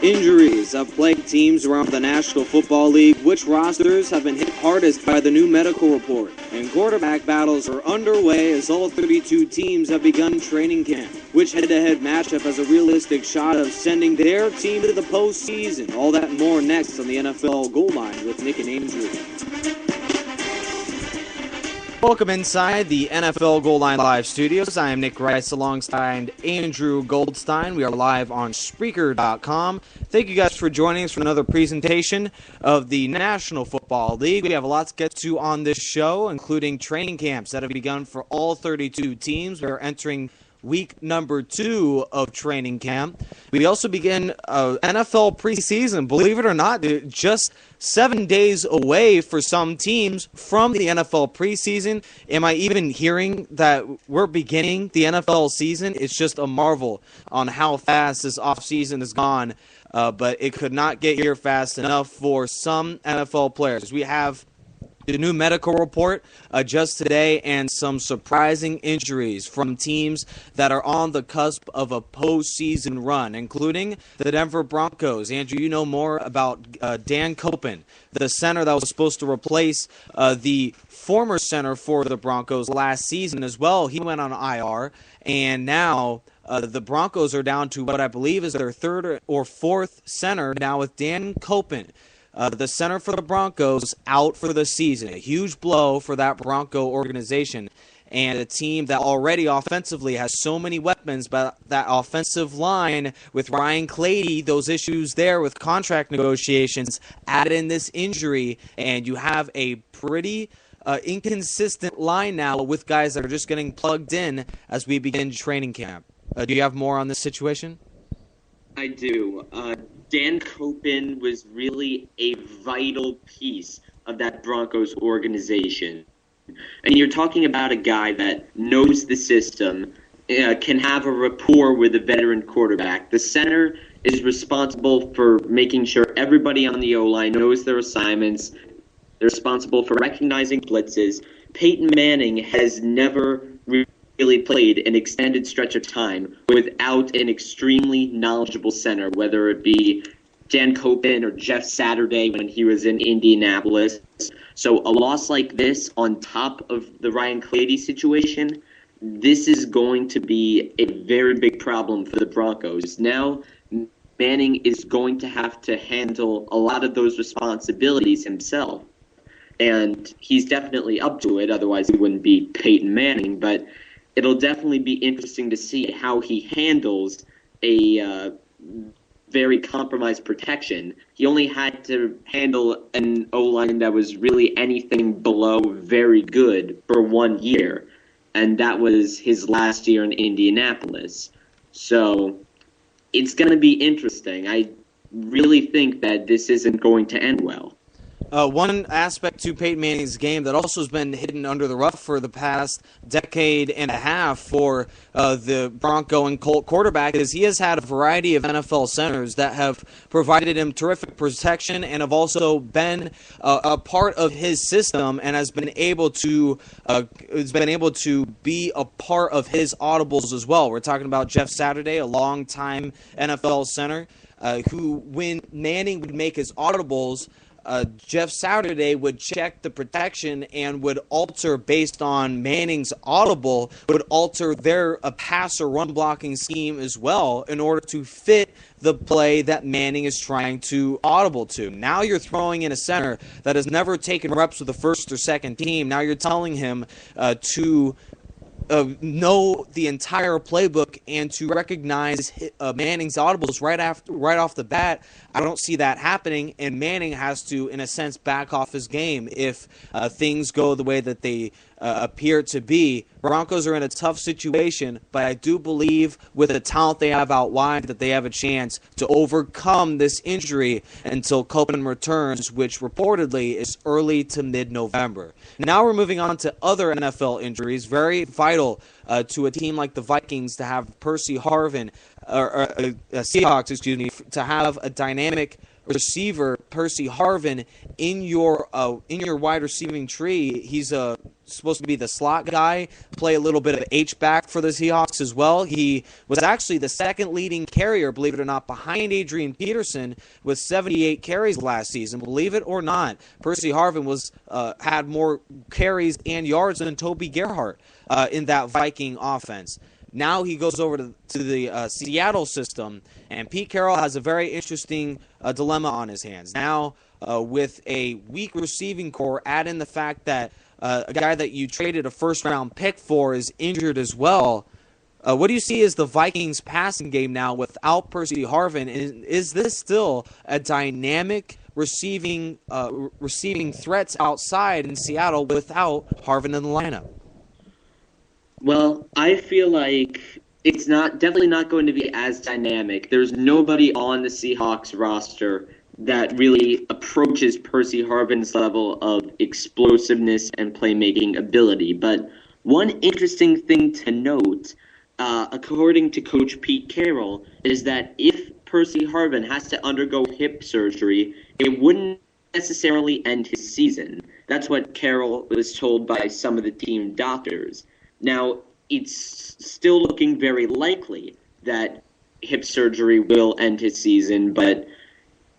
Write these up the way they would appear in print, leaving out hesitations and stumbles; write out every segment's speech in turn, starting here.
Injuries have plagued teams around the National Football League. Which rosters have been hit hardest by the new medical report? And quarterback battles are underway as all 32 teams have begun training camp. Which head-to-head matchup has a realistic shot of sending their team to the postseason? All that and more next on the NFL Goal Line with Nick and Andrew. Welcome inside the NFL Goal Line Live studios. I am Nick Rice alongside Andrew Goldstein. We are live on Spreaker.com. Thank you guys for joining us for another presentation of the National Football League. We have a lot to get to on this show, including training camps that have begun for all 32 teams. We are entering week number 2 of training camp. We also begin NFL preseason. Believe it or not, just 7 days away for some teams from the NFL preseason. Am I even hearing that we're beginning the NFL season? It's just a marvel on how fast this offseason has gone, but it could not get here fast enough for some NFL players. We have the new medical report just today and some surprising injuries from teams that are on the cusp of a postseason run, including the Denver Broncos. Andrew, you know more about Dan Copen, the center that was supposed to replace the former center for the Broncos last season as well. He went on IR, and now the Broncos are down to what I believe is their third or fourth center now with Dan Copen. The center for the Broncos out for the season. A huge blow for that Bronco organization and a team that already offensively has so many weapons, but that offensive line with Ryan Clady, those issues there with contract negotiations, add in this injury, and you have a pretty inconsistent line now with guys that are just getting plugged in as we begin training camp. Do you have more on this situation? I do. Dan Copen was really a vital piece of that Broncos organization. And you're talking about a guy that knows the system, can have a rapport with a veteran quarterback. The center is responsible for making sure everybody on the O-line knows their assignments. They're responsible for recognizing blitzes. Peyton Manning has never really played an extended stretch of time without an extremely knowledgeable center, whether it be Dan Copen or Jeff Saturday when he was in Indianapolis. So a loss like this on top of the Ryan Clady situation, this is going to be a very big problem for the Broncos. Now Manning is going to have to handle a lot of those responsibilities himself. And he's definitely up to it, otherwise he wouldn't be Peyton Manning, but it'll definitely be interesting to see how he handles a very compromised protection. He only had to handle an O-line that was really anything below very good for 1 year, and that was his last year in Indianapolis. So it's going to be interesting. I really think that this isn't going to end well. One aspect to Peyton Manning's game that also has been hidden under the rug for the past decade and a half for the Bronco and Colt quarterback is he has had a variety of NFL centers that have provided him terrific protection and have also been a part of his system and has been able to be a part of his audibles as well. We're talking about Jeff Saturday, a longtime NFL center, who when Manning would make his audibles, Jeff Saturday would check the protection and would alter based on Manning's audible, would alter their pass or run blocking scheme as well in order to fit the play that Manning is trying to audible to. Now you're throwing in a center that has never taken reps with the first or second team. Now you're telling him to know the entire playbook and to recognize Manning's audibles right off the bat. I don't see that happening, and Manning has to, in a sense, back off his game if things go the way that they appear to be. Broncos are in a tough situation, but I do believe with the talent they have out wide that they have a chance to overcome this injury until Copen returns, which reportedly is early to mid-November. Now we're moving on to other NFL injuries, very vital to a team like the Vikings to have Percy Harvin, Seahawks, to have a dynamic receiver, Percy Harvin, in your wide receiving tree. He's a supposed to be the slot guy, play a little bit of H-back for the Seahawks as well. He was actually the second leading carrier, believe it or not, behind Adrian Peterson with 78 carries last season. Believe it or not, Percy Harvin had more carries and yards than Toby Gerhart in that Viking offense. Now he goes over to the Seattle system, and Pete Carroll has a very interesting dilemma on his hands. Now, with a weak receiving core, add in the fact that a guy that you traded a first-round pick for is injured as well. What do you see as the Vikings' passing game now without Percy Harvin? Is this still a dynamic receiving threats outside in Seattle without Harvin in the lineup? Well, I feel like it's definitely not going to be as dynamic. There's nobody on the Seahawks roster that really approaches Percy Harvin's level of explosiveness and playmaking ability. But one interesting thing to note, according to Coach Pete Carroll, is that if Percy Harvin has to undergo hip surgery, it wouldn't necessarily end his season. That's what Carroll was told by some of the team doctors. Now, it's still looking very likely that hip surgery will end his season, but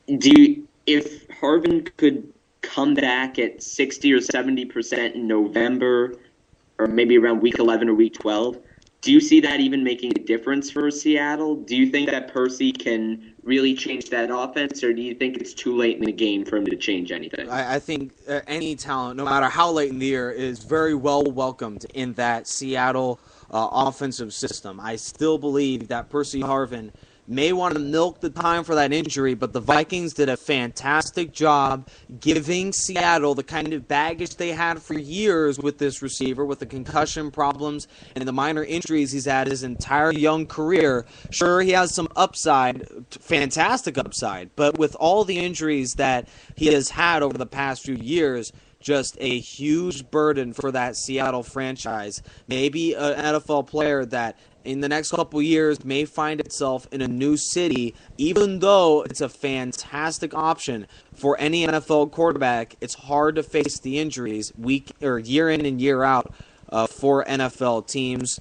if Harvin could come back at 60 or 70% in November, or maybe around week 11 or week 12, do you see that even making a difference for Seattle? Do you think that Percy can really change that offense, or do you think it's too late in the game for him to change anything? I think any talent, no matter how late in the year, is very well welcomed in that Seattle offensive system. I still believe that Percy Harvin may want to milk the time for that injury, but the Vikings did a fantastic job giving Seattle the kind of baggage they had for years with this receiver, with the concussion problems and the minor injuries he's had his entire young career. Sure, he has some upside, fantastic upside, but with all the injuries that he has had over the past few years, just a huge burden for that Seattle franchise. Maybe an NFL player that in the next couple years may find itself in a new city, even though it's a fantastic option for any NFL quarterback. It's hard to face the injuries week or year in and year out for NFL teams.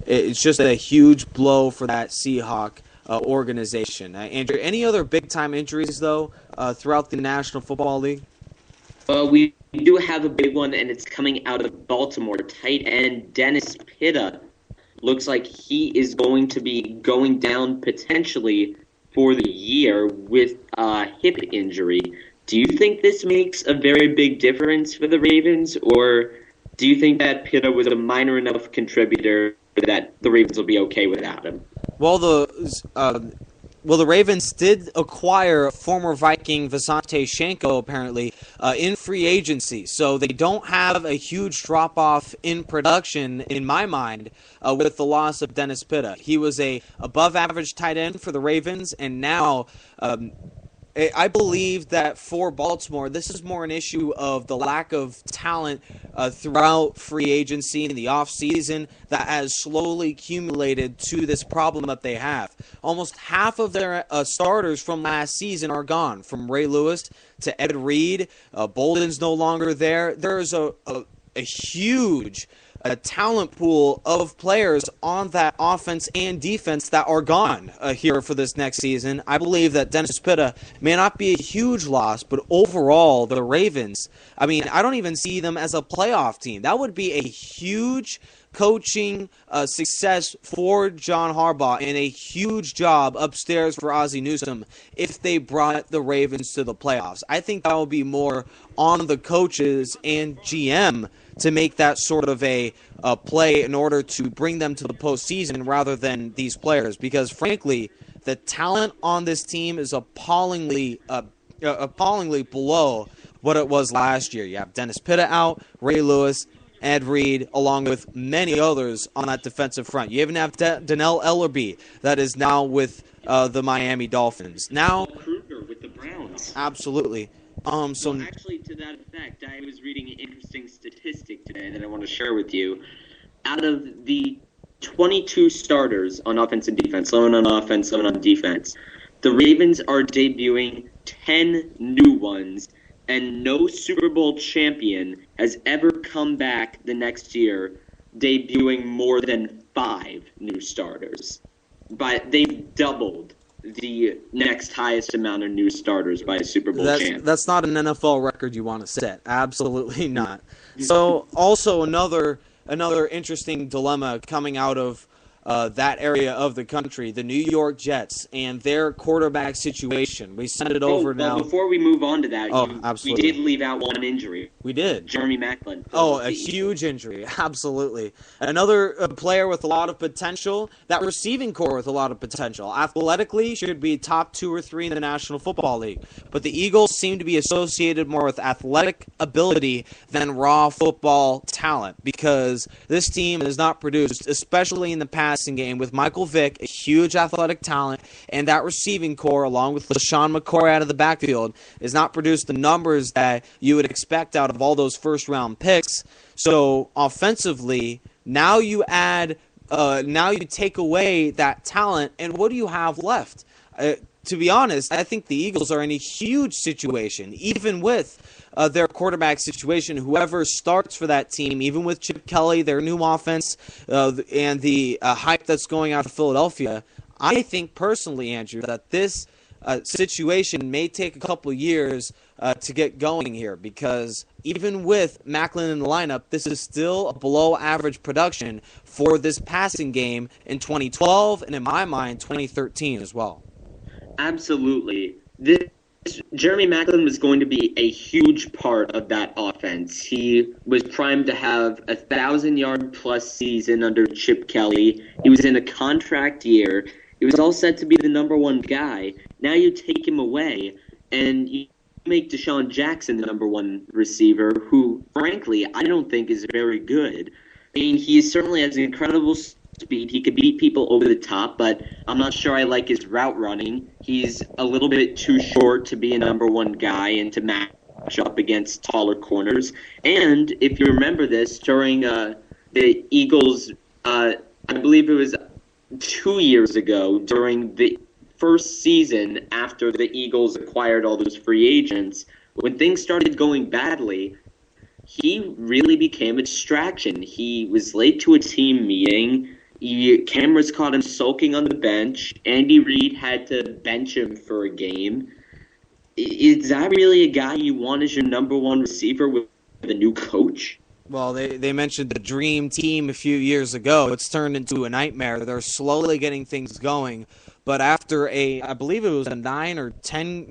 It's just a huge blow for that Seahawk organization. Andrew, any other big-time injuries, though, throughout the National Football League? We do have a big one, and it's coming out of Baltimore. Tight end Dennis Pitta looks like he is going to be going down potentially for the year with a hip injury. Do you think this makes a very big difference for the Ravens, or do you think that Pitta was a minor enough contributor that the Ravens will be okay without him? Well, the Ravens did acquire former Viking Visanthe Shenko, apparently, in free agency. So they don't have a huge drop-off in production, in my mind, with the loss of Dennis Pitta. He was a above-average tight end for the Ravens, and now I believe that for Baltimore, this is more an issue of the lack of talent throughout free agency and the offseason that has slowly accumulated to this problem that they have. Almost half of their starters from last season are gone, from Ray Lewis to Ed Reed. Bolden's no longer there. There's a huge talent pool of players on that offense and defense that are gone here for this next season. I believe that Dennis Pitta may not be a huge loss, but overall, the Ravens, I mean, I don't even see them as a playoff team. That would be a huge coaching success for John Harbaugh and a huge job upstairs for Ozzie Newsome if they brought the Ravens to the playoffs. I think that would be more on the coaches and GM to make that sort of a play in order to bring them to the postseason rather than these players, because frankly, the talent on this team is appallingly below what it was last year. You have Dennis Pitta out, Ray Lewis, Ed Reed, along with many others on that defensive front. You even have Donnell Ellerbe that is now with the Miami Dolphins. Now, Kruger with the Browns. Absolutely. Actually, to that effect, I was reading an interesting statistic today that I want to share with you. Out of the 22 starters on offense and defense, 11 on offense, 11 on defense, the Ravens are debuting 10 new ones and no Super Bowl champion has ever come back the next year debuting more than 5 new starters. But they've doubled the next highest amount of new starters by a Super Bowl champ. That's not an NFL record you want to set. Absolutely not. So also another interesting dilemma coming out of that area of the country, the New York Jets and their quarterback situation. We send it over now. Before we move on to that, absolutely. We did leave out one injury. We did. Jeremy Maclin. A huge injury. Absolutely. Another player with a lot of potential. That receiving core with a lot of potential. Athletically, should be top 2 or 3 in the National Football League. But the Eagles seem to be associated more with athletic ability than raw football talent, because this team has not produced, especially in the passing game, with Michael Vick, a huge athletic talent, and that receiving core, along with LaShawn McCoy out of the backfield, has not produced the numbers that you would expect out of all those first-round picks. So offensively, now you take away that talent, and what do you have left? To be honest, I think the Eagles are in a huge situation, even with their quarterback situation. Whoever starts for that team, even with Chip Kelly, their new offense, and the hype that's going out of Philadelphia, I think personally, Andrew, that this situation may take a couple years to get going here, because even with Maclin in the lineup, this is still a below-average production for this passing game in 2012 and, in my mind, 2013 as well. Absolutely. Jeremy Maclin was going to be a huge part of that offense. He was primed to have a 1,000-yard-plus season under Chip Kelly. He was in a contract year. He was all set to be the number 1 guy. Now you take him away, and you make Deshaun Jackson the number 1 receiver, who, frankly, I don't think is very good. I mean, he certainly has incredible speed. He could beat people over the top, but I'm not sure I like his route running. He's a little bit too short to be a number 1 guy and to match up against taller corners. And if you remember this, during the Eagles, I believe it was 2 years ago, during the first season after the Eagles acquired all those free agents, when things started going badly, he really became a distraction. He was late to a team meeting. Cameras caught him sulking on the bench. Andy Reid had to bench him for a game. Is that really a guy you want as your number 1 receiver with a new coach? Well, they mentioned the dream team a few years ago. It's turned into a nightmare. They're slowly getting things going. But after I believe it was a 9-game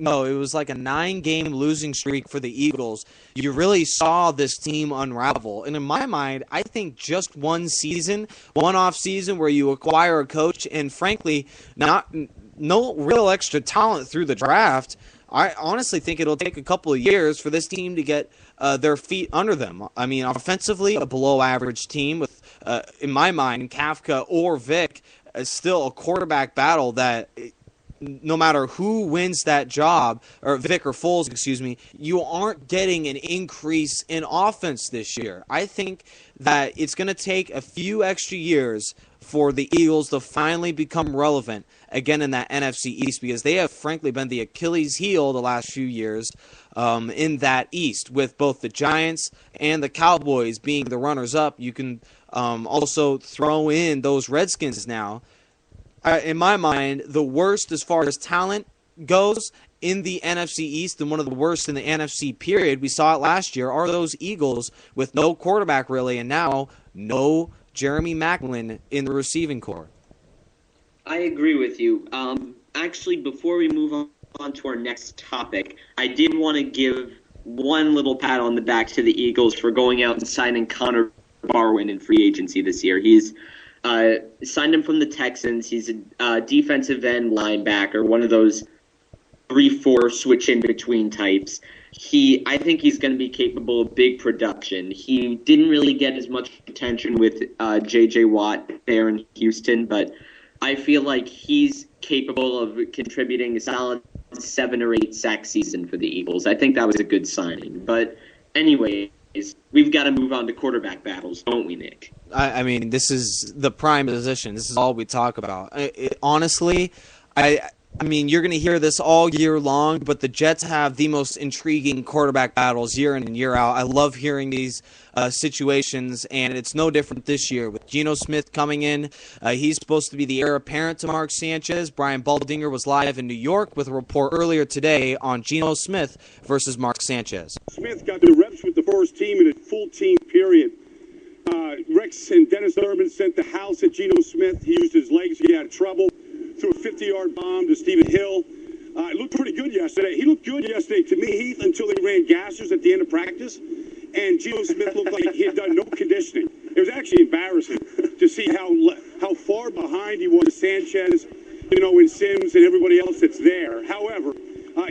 losing streak for the Eagles, you really saw this team unravel. And in my mind, I think just one off season where you acquire a coach and, frankly, no real extra talent through the draft, I honestly think it'll take a couple of years for this team to get their feet under them. I mean, offensively, a below-average team with, in my mind, Kafka or Vick, is still a quarterback battle that no matter who wins that job, or Vic or Foles, excuse me, you aren't getting an increase in offense this year. I think that it's going to take a few extra years for the Eagles to finally become relevant again in that NFC East, because they have frankly been the Achilles heel the last few years in that East, with both the Giants and the Cowboys being the runners-up. You can also throw in those Redskins now. In my mind, the worst as far as talent goes in the NFC East, and one of the worst in the NFC period, we saw it last year, are those Eagles with no quarterback really, and now no Jeremy Maclin in the receiving corps. I agree with you. Actually, before we move on to our next topic, I did want to give one little pat on the back to the Eagles for going out and signing Connor Barwin in free agency this year. He's signed him from the Texans. He's a defensive end linebacker, one of those 3-4 switch in between types. I think he's going to be capable of big production. He didn't really get as much attention with J.J. Watt there in Houston, but I feel like he's capable of contributing a solid 7 or 8 sack season for the Eagles. I think that was a good signing. But anyways, we've got to move on to quarterback battles, don't we, Nick? I mean, this is the prime position. This is all we talk about. Honestly, I mean, you're going to hear this all year long, but the Jets have the most intriguing quarterback battles year in and year out. I love hearing these situations, and it's no different this year with Geno Smith coming in. He's supposed to be the heir apparent to Mark Sanchez. Brian Baldinger was live in New York with a report earlier today on Geno Smith versus Mark Sanchez. Smith got the reps with the first team in a full team period. Rex and Dennis Thurman sent the house at Geno Smith. He used his legs to get out of trouble. Threw a 50-yard bomb to Stephen Hill. It looked pretty good yesterday. He looked good yesterday to me, Heath, until they ran gassers at the end of practice. And Geno Smith looked like he had done no conditioning. It was actually embarrassing to see how far behind he was Sanchez, and Sims and everybody else that's there. However,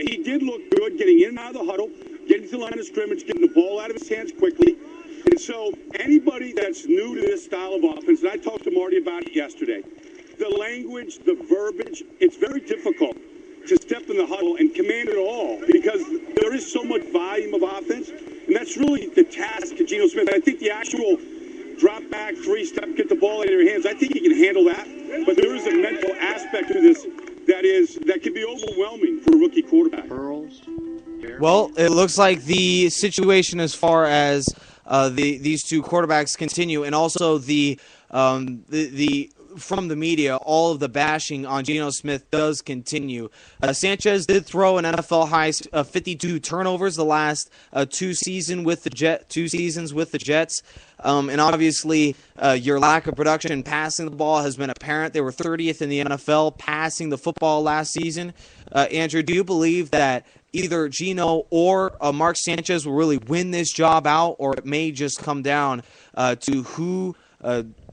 he did look good getting in and out of the huddle, getting to the line of scrimmage, getting the ball out of his hands quickly. And so anybody that's new to this style of offense, and I talked to Marty about it yesterday, the language, the verbiage, it's very difficult to step in the huddle and command it all because there is so much volume of offense, and that's really the task to Geno Smith. I think the actual drop back, three-step, get the ball out of your hands, I think he can handle that, but there is a mental aspect to this that can be overwhelming for a rookie quarterback. Well, it looks like the situation as far as these two quarterbacks continue, and also the from the media, all of the bashing on Geno Smith does continue. Sanchez did throw an NFL high 52 turnovers the last two seasons with the Jets. And obviously, your lack of production passing the ball has been apparent. They were 30th in the NFL passing the football last season. Andrew, do you believe that either Geno or Mark Sanchez will really win this job out, or it may just come down to who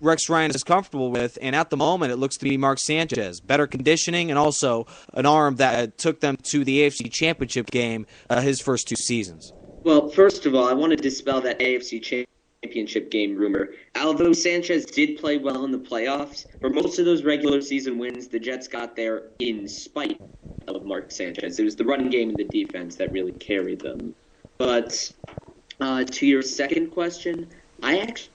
Rex Ryan is comfortable with? And at the moment, it looks to be Mark Sanchez. Better conditioning and also an arm that took them to the AFC Championship game his first two seasons. Well, first of all, I want to dispel that AFC Championship game rumor. Although Sanchez did play well in the playoffs, for most of those regular season wins, the Jets got there in spite of Mark Sanchez. It was the running game and the defense that really carried them. But to your second question, I actually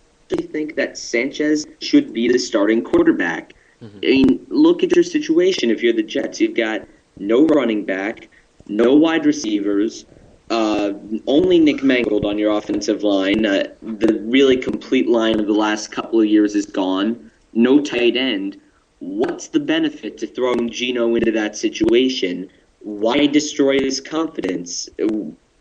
think that Sanchez should be the starting quarterback. Mm-hmm. I mean, look at your situation. If you're the Jets, you've got no running back, no wide receivers, only Nick Mangold on your offensive line. The really complete line of the last couple of years is gone. No tight end. What's the benefit to throwing Geno into that situation? Why destroy his confidence?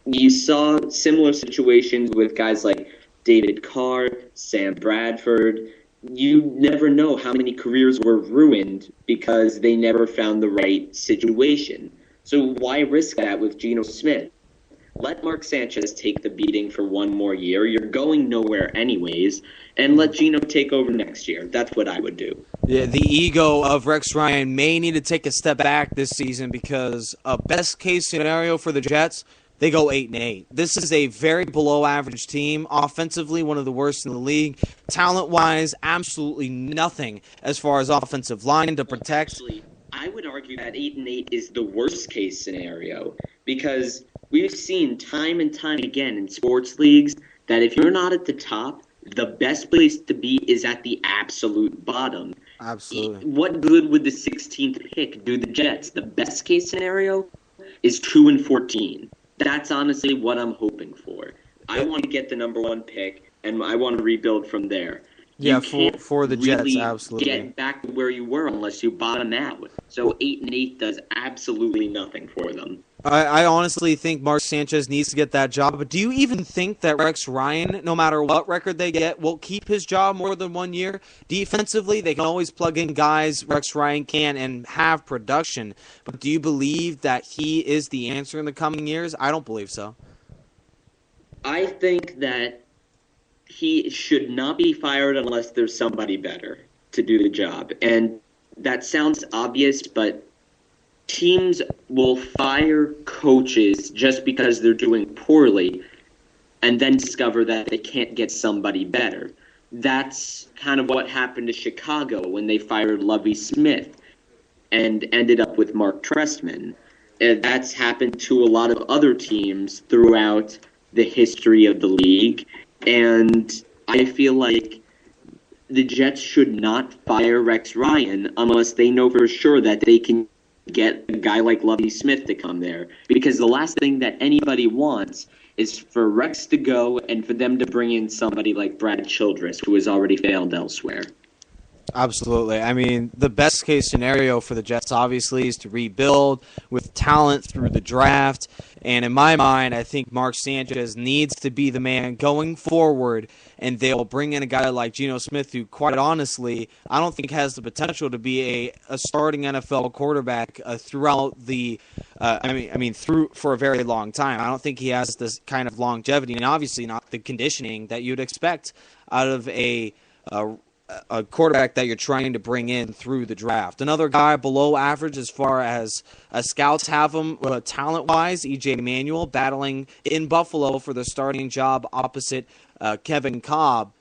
You saw similar situations with guys like David Carr, Sam Bradford. You never know how many careers were ruined because they never found the right situation. So why risk that with Geno Smith? Let Mark Sanchez take the beating for one more year. You're going nowhere anyways. And let Geno take over next year. That's what I would do. Yeah, the ego of Rex Ryan may need to take a step back this season because a best-case scenario for the Jets, they go 8-8. This is a very below-average team. Offensively, one of the worst in the league. Talent-wise, absolutely nothing as far as offensive line to protect. Actually, I would argue that 8-8 is the worst-case scenario because we've seen time and time again in sports leagues that if you're not at the top, the best place to be is at the absolute bottom. Absolutely. What good would the 16th pick do the Jets? The best case scenario is 2-14. That's honestly what I'm hoping for. I want to get the number one pick, and I want to rebuild from there. Yeah, for the Jets, really absolutely. Get back to where you were unless you bottom out. So 8-8 does absolutely nothing for them. I honestly think Mark Sanchez needs to get that job. But do you even think that Rex Ryan, no matter what record they get, will keep his job more than 1 year? Defensively, they can always plug in guys Rex Ryan can and have production. But do you believe that he is the answer in the coming years? I don't believe so. I think that he should not be fired unless there's somebody better to do the job. And that sounds obvious, but teams will fire coaches just because they're doing poorly and then discover that they can't get somebody better. That's kind of what happened to Chicago when they fired Lovie Smith and ended up with Mark Trestman. That's happened to a lot of other teams throughout the history of the league. And I feel like the Jets should not fire Rex Ryan unless they know for sure that they can get a guy like Lovie Smith to come there. Because the last thing that anybody wants is for Rex to go and for them to bring in somebody like Brad Childress, who has already failed elsewhere. Absolutely. I mean, the best case scenario for the Jets, obviously, is to rebuild with talent through the draft. And in my mind, I think Mark Sanchez needs to be the man going forward, and they'll bring in a guy like Geno Smith, who, quite honestly, I don't think has the potential to be a starting NFL quarterback throughout the through for a very long time. I don't think he has this kind of longevity, and obviously not the conditioning that you'd expect out of a quarterback that you're trying to bring in through the draft. Another guy below average as far as scouts have him talent-wise, E.J. Manuel, battling in Buffalo for the starting job opposite Kevin Kolb.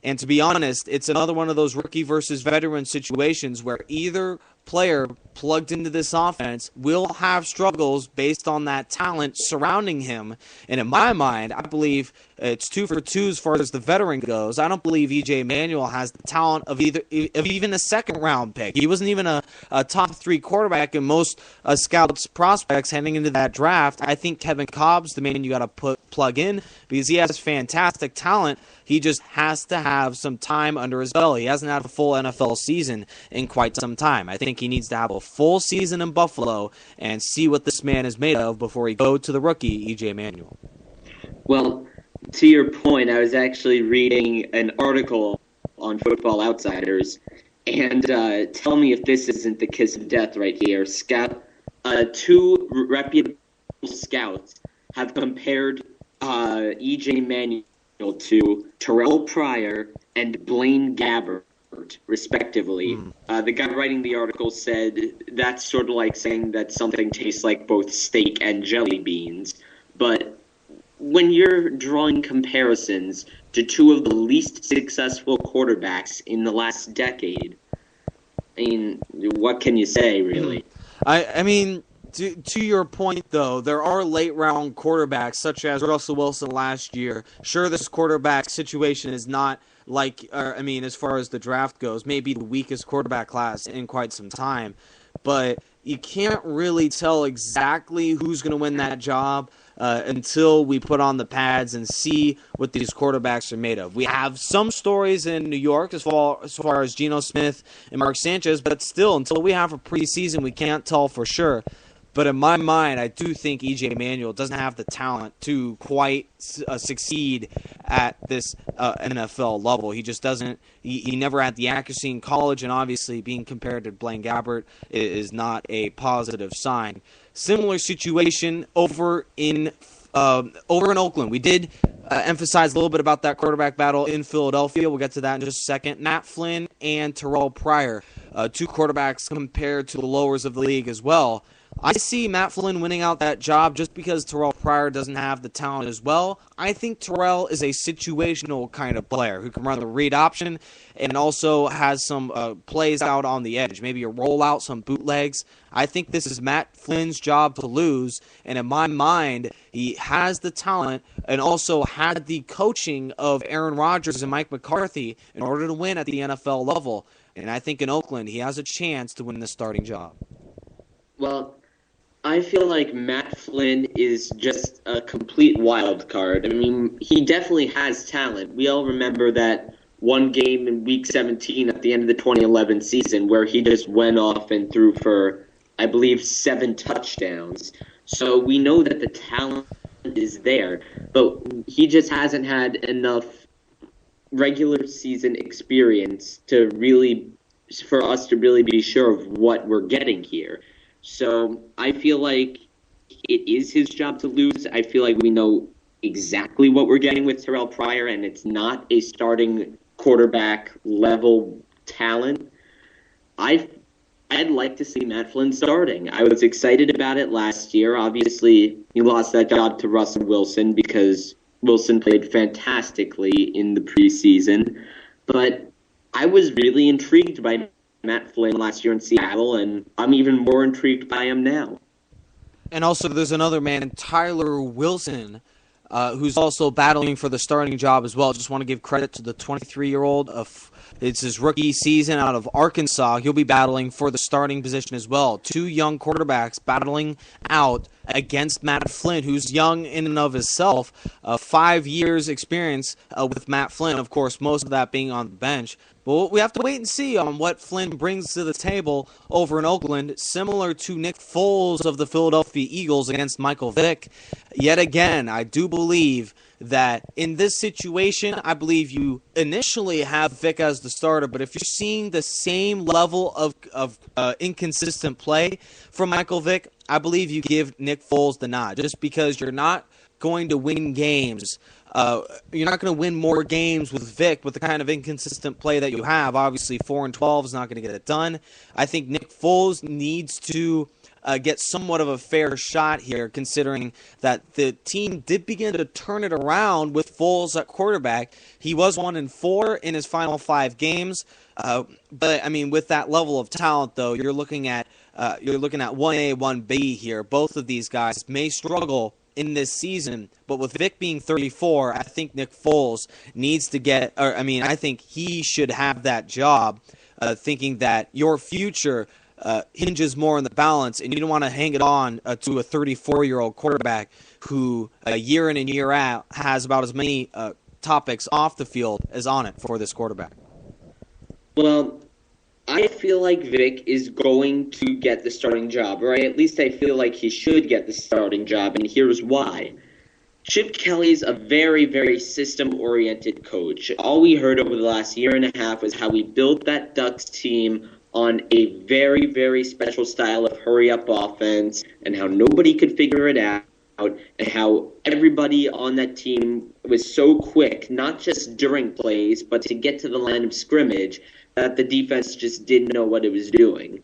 And to be honest, it's another one of those rookie versus veteran situations where either player plugged into this offense will have struggles based on that talent surrounding him. And in my mind, I believe it's 2 for 2 as far as the veteran goes. I don't believe E.J. Manuel has the talent of even a second-round pick. He wasn't even a top 3 quarterback in most scouts' prospects heading into that draft. I think Kevin Kolb's the man you got to plug in because he has fantastic talent. He just has to have some time under his belt. He hasn't had a full NFL season in quite some time. I think he needs to have a full season in Buffalo and see what this man is made of before he goes to the rookie, E.J. Manuel. Well, to your point, I was actually reading an article on Football Outsiders, and tell me if this isn't the kiss of death right here. 2 reputable scouts have compared E.J. Manuel to Terrell Pryor and Blaine Gabbert, respectively. The guy writing the article said that's sort of like saying that something tastes like both steak and jelly beans. But when you're drawing comparisons to 2 of the least successful quarterbacks in the last decade, I mean, what can you say, really? I mean, to your point, though, there are late-round quarterbacks, such as Russell Wilson last year. Sure, this quarterback situation is not as far as the draft goes, maybe the weakest quarterback class in quite some time. But you can't really tell exactly who's going to win that job until we put on the pads and see what these quarterbacks are made of. We have some stories in New York as far as Geno Smith and Mark Sanchez, but still, until we have a preseason, we can't tell for sure. But in my mind, I do think E.J. Manuel doesn't have the talent to quite succeed at this NFL level. He just doesn't. He never had the accuracy in college, and obviously being compared to Blaine Gabbert is not a positive sign. Similar situation over in Oakland. We did emphasize a little bit about that quarterback battle in Philadelphia. We'll get to that in just a second. Matt Flynn and Terrell Pryor, 2 quarterbacks compared to the lowers of the league as well. I see Matt Flynn winning out that job just because Terrell Pryor doesn't have the talent as well. I think Terrell is a situational kind of player who can run the read option and also has some plays out on the edge, maybe a rollout, some bootlegs. I think this is Matt Flynn's job to lose, and in my mind, he has the talent and also had the coaching of Aaron Rodgers and Mike McCarthy in order to win at the NFL level. And I think in Oakland, he has a chance to win the starting job. Well, I feel like Matt Flynn is just a complete wild card. I mean, he definitely has talent. We all remember that one game in Week 17 at the end of the 2011 season where he just went off and threw for, I believe, 7 touchdowns. So we know that the talent is there, but he just hasn't had enough regular season experience for us to really be sure of what we're getting here. So I feel like it is his job to lose. I feel like we know exactly what we're getting with Terrell Pryor, and it's not a starting quarterback level talent. I'd like to see Matt Flynn starting. I was excited about it last year. Obviously, he lost that job to Russell Wilson because Wilson played fantastically in the preseason. But I was really intrigued by Matt Flynn last year in Seattle, and I'm even more intrigued by him now. And also there's another man, Tyler Wilson, who's also battling for the starting job as well. Just want to give credit to the 23-year-old It's his rookie season out of Arkansas. He'll be battling for the starting position as well. Two young quarterbacks battling out against Matt Flynn, who's young in and of himself. 5 years experience with Matt Flynn, of course, most of that being on the bench. But we have to wait and see on what Flynn brings to the table over in Oakland, similar to Nick Foles of the Philadelphia Eagles against Michael Vick. Yet again, I do believe that in this situation, I believe you initially have Vick as the starter, but if you're seeing the same level of inconsistent play from Michael Vick, I believe you give Nick Foles the nod, just because you're not going to win games. You're not going to win more games with Vick with the kind of inconsistent play that you have. Obviously, 4-12 is not going to get it done. I think Nick Foles needs to get somewhat of a fair shot here, considering that the team did begin to turn it around with Foles at quarterback. He was 1-4 in his final 5 games, but I mean, with that level of talent, though, you're looking at 1A, 1B here. Both of these guys may struggle in this season, but with Vick being 34, I think Nick Foles needs to get, I think he should have that job, thinking that your future hinges more on the balance, and you don't want to hang it on to a 34-year-old quarterback who, year in and year out, has about as many topics off the field as on it for this quarterback. Well, I feel like Vic is going to get the starting job, or at least I feel like he should get the starting job, and here's why. Chip Kelly's a very, very system-oriented coach. All we heard over the last year and a half was how we built that Ducks team on a very, very special style of hurry-up offense, and how nobody could figure it out, and how everybody on that team was so quick, not just during plays, but to get to the line of scrimmage, that the defense just didn't know what it was doing.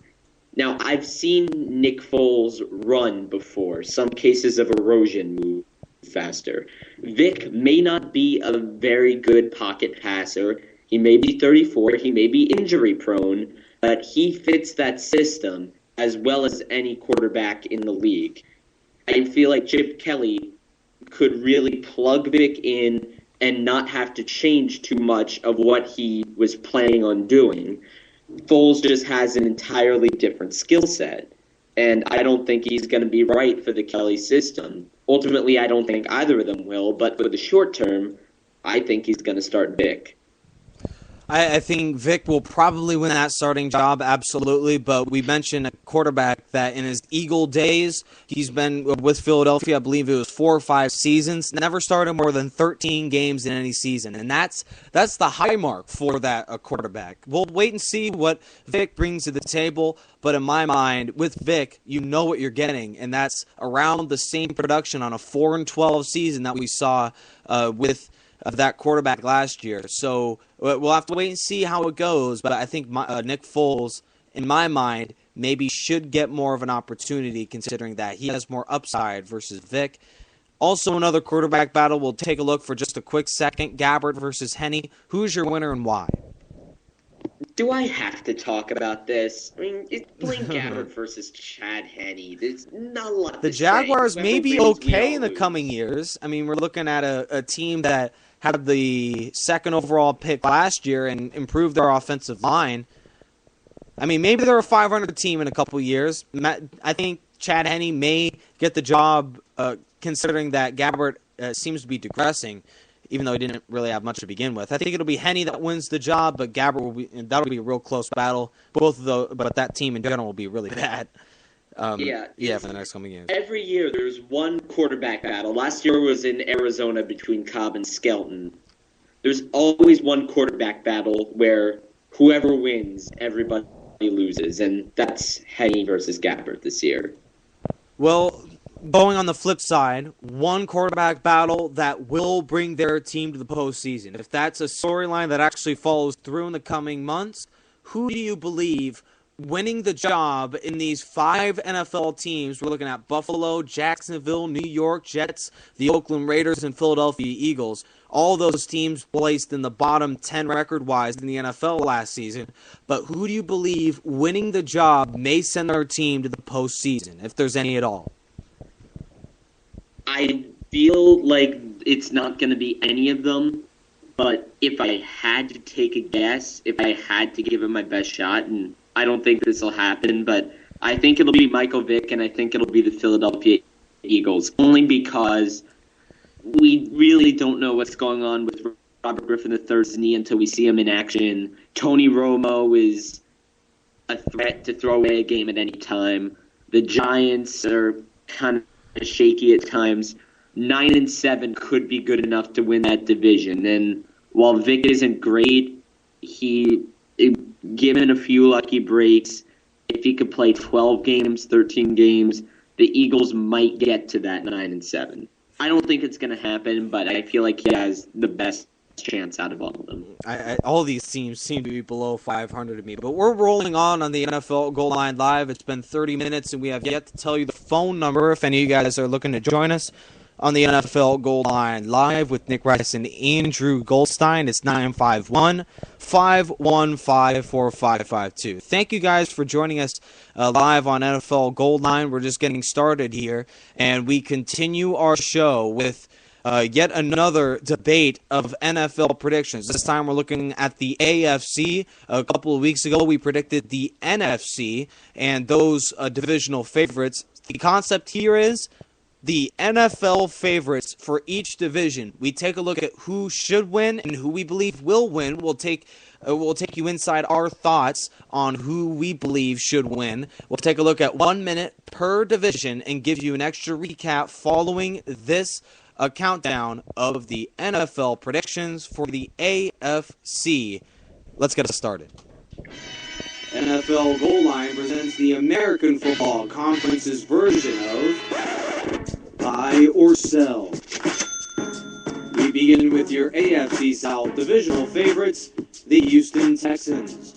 Now, I've seen Nick Foles run before. Some cases of erosion move faster. Vic may not be a very good pocket passer. He may be 34. He may be injury-prone. But he fits that system as well as any quarterback in the league. I feel like Chip Kelly could really plug Vic in and not have to change too much of what he was planning on doing. Foles just has an entirely different skill set, and I don't think he's going to be right for the Kelly system. Ultimately, I don't think either of them will, but for the short term, I think he's going to start Vic. I think Vic will probably win that starting job, absolutely, but we mentioned a quarterback that in his Eagle days, he's been with Philadelphia, I believe it was 4 or 5 seasons, never started more than 13 games in any season, and that's the high mark for that quarterback. We'll wait and see what Vic brings to the table, but in my mind, with Vic, you know what you're getting, and that's around the same production on a 4-12 season that we saw with that quarterback last year. So we'll have to wait and see how it goes, but I think Nick Foles, in my mind, maybe should get more of an opportunity, considering that he has more upside versus Vic. Also, another quarterback battle. We'll take a look for just a quick second. Gabbert versus Henne. Who's your winner and why? Do I have to talk about this? I mean, it's Blaine Gabbert versus Chad Henne. There's not a lot The to Jaguars say. may be okay in the coming years. I mean, we're looking at a team that had the second overall pick last year and improved their offensive line. I mean, maybe they're a 500 team in a couple years. I think Chad Henne may get the job, considering that Gabbert seems to be digressing, even though he didn't really have much to begin with. I think it'll be Henne that wins the job, but Gabbert that'll be a real close battle. But that team in general will be really bad. For the next coming years. Every year there's one quarterback battle. Last year was in Arizona between Cobb and Skelton. There's always one quarterback battle where whoever wins, everybody loses, and that's Henne versus Gabbert this year. Well, going on the flip side, one quarterback battle that will bring their team to the postseason. If that's a storyline that actually follows through in the coming months, who do you believe winning the job in these 5 NFL teams? We're looking at Buffalo, Jacksonville, New York Jets, the Oakland Raiders, and Philadelphia Eagles. All those teams placed in the bottom 10 record-wise in the NFL last season. But who do you believe winning the job may send their team to the postseason, if there's any at all? I feel like it's not going to be any of them. But if I had to take a guess, if I had to give it my best shot, and I don't think this will happen, but I think it'll be Michael Vick, and I think it'll be the Philadelphia Eagles, only because we really don't know what's going on with Robert Griffin III's knee until we see him in action. Tony Romo is a threat to throw away a game at any time. The Giants are kind of shaky at times. 9-7 could be good enough to win that division. And while Vic isn't great, given a few lucky breaks, if he could play 12 games, 13 games, the Eagles might get to that 9-7. I don't think it's going to happen, but I feel like he has the best chance out of all of them. All these teams seem to be below 500 to me, but we're rolling on the NFL Goal Line Live. It's been 30 minutes, and we have yet to tell you the phone number if any of you guys are looking to join us on the NFL Goal Line Live with Nick Rice and Andrew Goldstein. It's 951-515-4552. Thank you guys for joining us live on NFL Goal Line. We're just getting started here, and we continue our show with yet another debate of NFL predictions. This time we're looking at the AFC. A couple of weeks ago we predicted the NFC and those divisional favorites. The concept here is the NFL favorites for each division. We take a look at who should win and who we believe will win. We'll take you inside our thoughts on who we believe should win. We'll take a look at 1 minute per division and give you an extra recap following this countdown of the NFL predictions for the AFC. Let's get us started. NFL Goal Line presents the American Football Conference's version of Buy or Sell. We begin with your AFC South divisional favorites, the Houston Texans.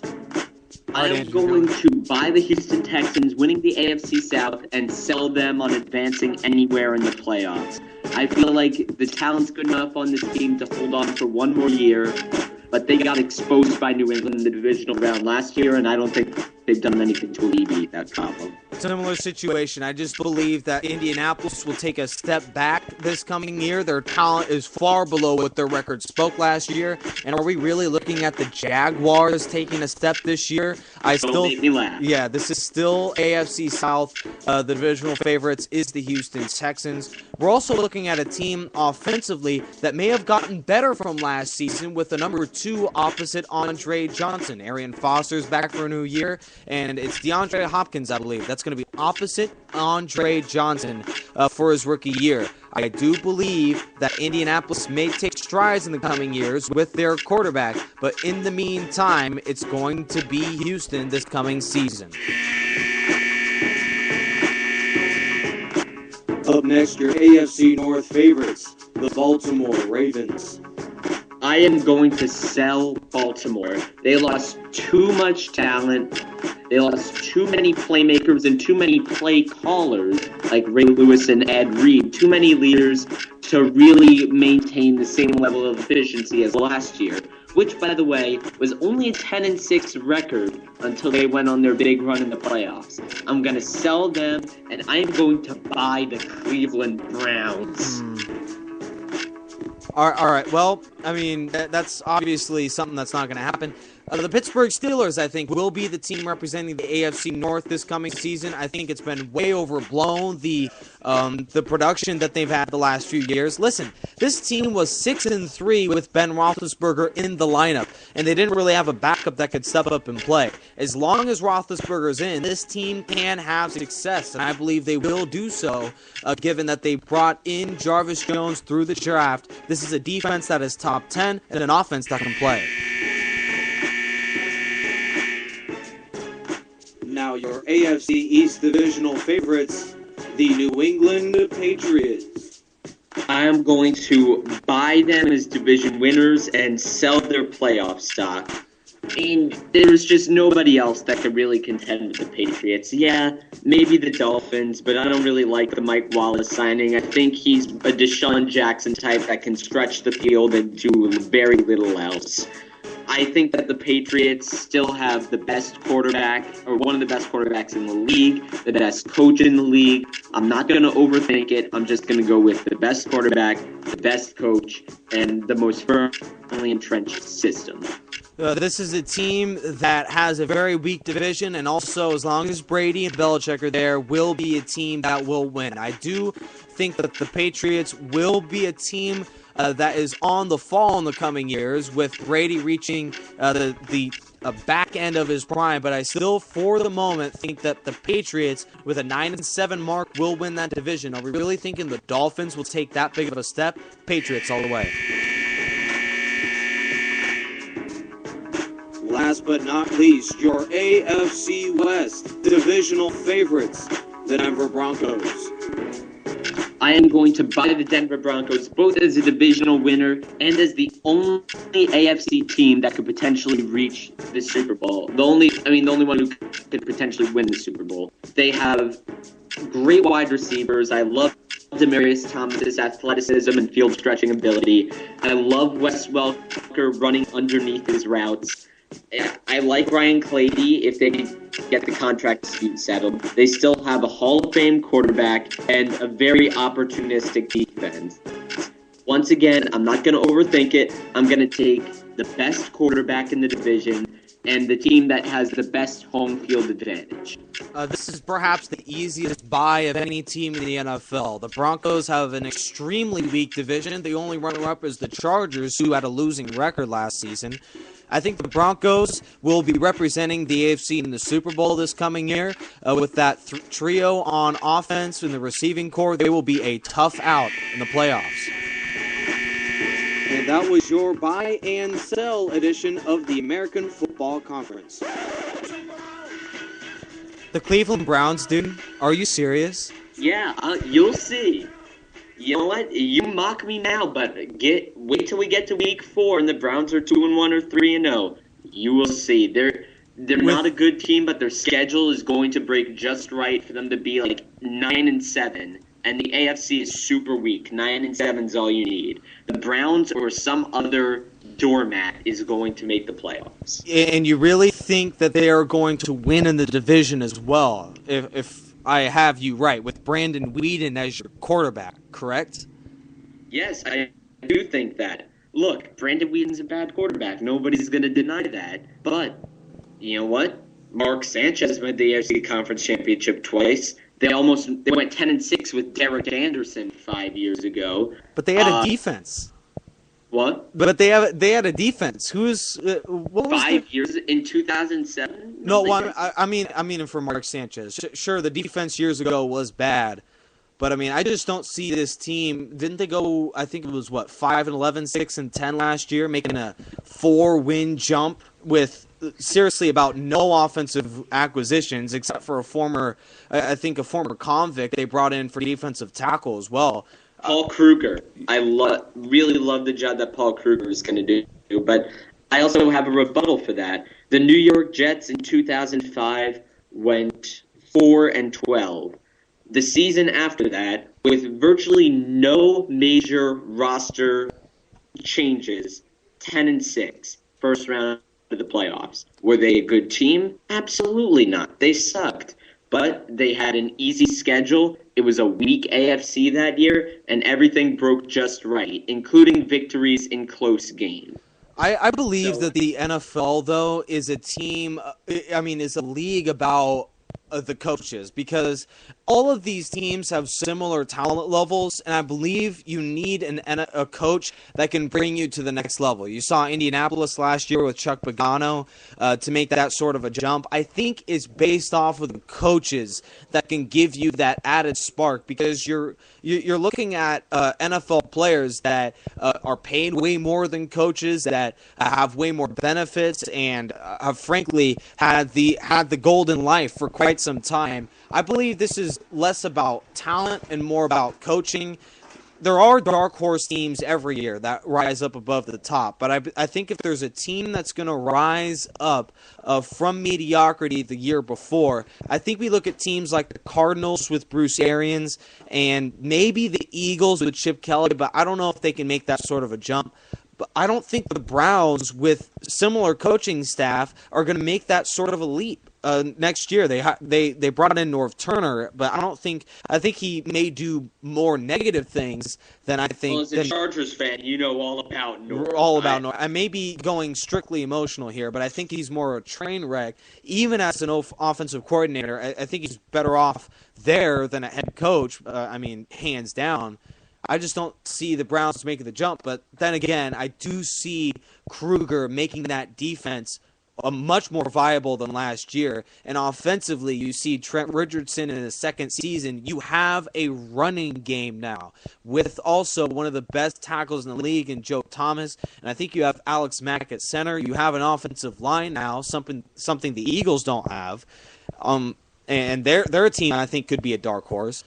I'm going to buy the Houston Texans, winning the AFC South, and sell them on advancing anywhere in the playoffs. I feel like the talent's good enough on this team to hold on for one more year, but they got exposed by New England in the divisional round last year, and I don't think they've done anything to alleviate that problem. Similar situation. I just believe that Indianapolis will take a step back this coming year. Their talent is far below what their record spoke last year. And are we really looking at the Jaguars taking a step this year? Don't make me laugh. Yeah, this is still AFC South. The divisional favorites is the Houston Texans. We're also looking at a team offensively that may have gotten better from last season with the number 2 opposite Andre Johnson. Arian Foster's back for a new year, and it's DeAndre Hopkins, I believe. That's going to be opposite Andre Johnson for his rookie year. I do believe that Indianapolis may take strides in the coming years with their quarterback, but in the meantime, it's going to be Houston this coming season. Up next, your AFC North favorites, the Baltimore Ravens. I am going to sell Baltimore. They lost too much talent. They lost too many playmakers and too many play callers like Ray Lewis and Ed Reed. Too many leaders to really maintain the same level of efficiency as last year, which, by the way, was only a 10-6 record until they went on their big run in the playoffs. I'm going to sell them, and I'm going to buy the Cleveland Browns. All right. Well, I mean, that's obviously something that's not going to happen. The Pittsburgh Steelers, I think, will be the team representing the AFC North this coming season. I think it's been way overblown, the production that they've had the last few years. Listen, this team was 6-3 with Ben Roethlisberger in the lineup, and they didn't really have a backup that could step up and play. As long as Roethlisberger's in, this team can have success, and I believe they will do so, given that they brought in Jarvis Jones through the draft. This is a defense that is top 10 and an offense that can play. Now your AFC East divisional favorites, the New England Patriots. I am going to buy them as division winners and sell their playoff stock. And there's just nobody else that could really contend with the Patriots. Yeah, maybe the Dolphins, but I don't really like the Mike Wallace signing. I think he's a Deshaun Jackson type that can stretch the field and do very little else. I think that the Patriots still have the best quarterback, or one of the best quarterbacks in the league, the best coach in the league. I'm not going to overthink it. I'm just going to go with the best quarterback, the best coach, and the most firmly entrenched system. This is a team that has a very weak division, and also, as long as Brady and Belichick are there, will be a team that will win. I do think that the Patriots will be a team that is on the fall in the coming years, with Brady reaching the back end of his prime. But I still, for the moment, think that the Patriots, with a 9-7 mark, will win that division. Are we really thinking the Dolphins will take that big of a step? Patriots all the way. Last but not least, your AFC West divisional favorites, the Denver Broncos. I am going to buy the Denver Broncos both as a divisional winner and as the only AFC team that could potentially reach the Super Bowl. The only one who could potentially win the Super Bowl. They have great wide receivers. I love Demaryius Thomas's athleticism and field stretching ability. I love Wes Welker running underneath his routes. I like Ryan Clady if they get the contract dispute settled. They still have a Hall of Fame quarterback and a very opportunistic defense. Once again, I'm not going to overthink it. I'm going to take the best quarterback in the division and the team that has the best home field advantage. This is perhaps the easiest buy of any team in the NFL. The Broncos have an extremely weak division. The only runner-up is the Chargers, who had a losing record last season. I think the Broncos will be representing the AFC in the Super Bowl this coming year. With that trio on offense and the receiving core, they will be a tough out in the playoffs. And that was your buy and sell edition of the American Football Conference. The Cleveland Browns, dude, are you serious? Yeah, you'll see. You know what? You mock me now, but wait till we get to week 4 and the Browns are 2-1 or 3-0. You will see. They're not a good team, but their schedule is going to break just right for them to be like 9-7. And the AFC is super weak. 9-7 is all you need. The Browns or some other doormat is going to make the playoffs. And you really think that they are going to win in the division as well? If I have you right, with Brandon Weeden as your quarterback, correct? Yes, I do think that. Look, Brandon Weeden's a bad quarterback. Nobody's going to deny that. But, you know what? Mark Sanchez went the AFC Conference Championship twice. They went 10-6 with Derek Anderson 5 years ago. But they had a defense. What? But they had a defense. What was 5 years in 2007? No, I mean for Mark Sanchez. Sure, the defense years ago was bad, but I mean, I just don't see this team. Didn't they go? I think it was 5-11, 6-10 last year, making a 4-win jump with seriously about no offensive acquisitions except for a former convict they brought in for defensive tackle as well. Paul Kruger. I really love the job that Paul Kruger is going to do, but I also have a rebuttal for that. The New York Jets in 2005 went 4-12. The season after that, with virtually no major roster changes, 10-6, first round of the playoffs. Were they a good team? Absolutely not. They sucked. But they had an easy schedule. It was a weak AFC that year, and everything broke just right, including victories in close games. I believe that the NFL, though, is is a league about the coaches, because all of these teams have similar talent levels, and I believe you need a coach that can bring you to the next level. You saw Indianapolis last year with Chuck Pagano to make that sort of a jump. I think it's based off of the coaches that can give you that added spark, because you're looking at NFL players that are paid way more than coaches, that have way more benefits, and have frankly had the golden life for quite some time. I believe this is less about talent and more about coaching. There are dark horse teams every year that rise up above the top, but I think if there's a team that's going to rise up from mediocrity the year before, I think we look at teams like the Cardinals with Bruce Arians and maybe the Eagles with Chip Kelly, but I don't know if they can make that sort of a jump. But I don't think the Browns, with similar coaching staff, are going to make that sort of a leap next year. They brought in Norv Turner, but I think he may do more negative things than I think. Well, as a Chargers fan, you know all about Norv. All about Norv. I may be going strictly emotional here, but I think he's more a train wreck. Even as an offensive coordinator, I think he's better off there than a head coach. Hands down. I just don't see the Browns making the jump. But then again, I do see Kruger making that defense much more viable than last year. And offensively, you see Trent Richardson in his second season. You have a running game now with also one of the best tackles in the league in Joe Thomas. And I think you have Alex Mack at center. You have an offensive line now, something the Eagles don't have. And they're a team I think could be a dark horse.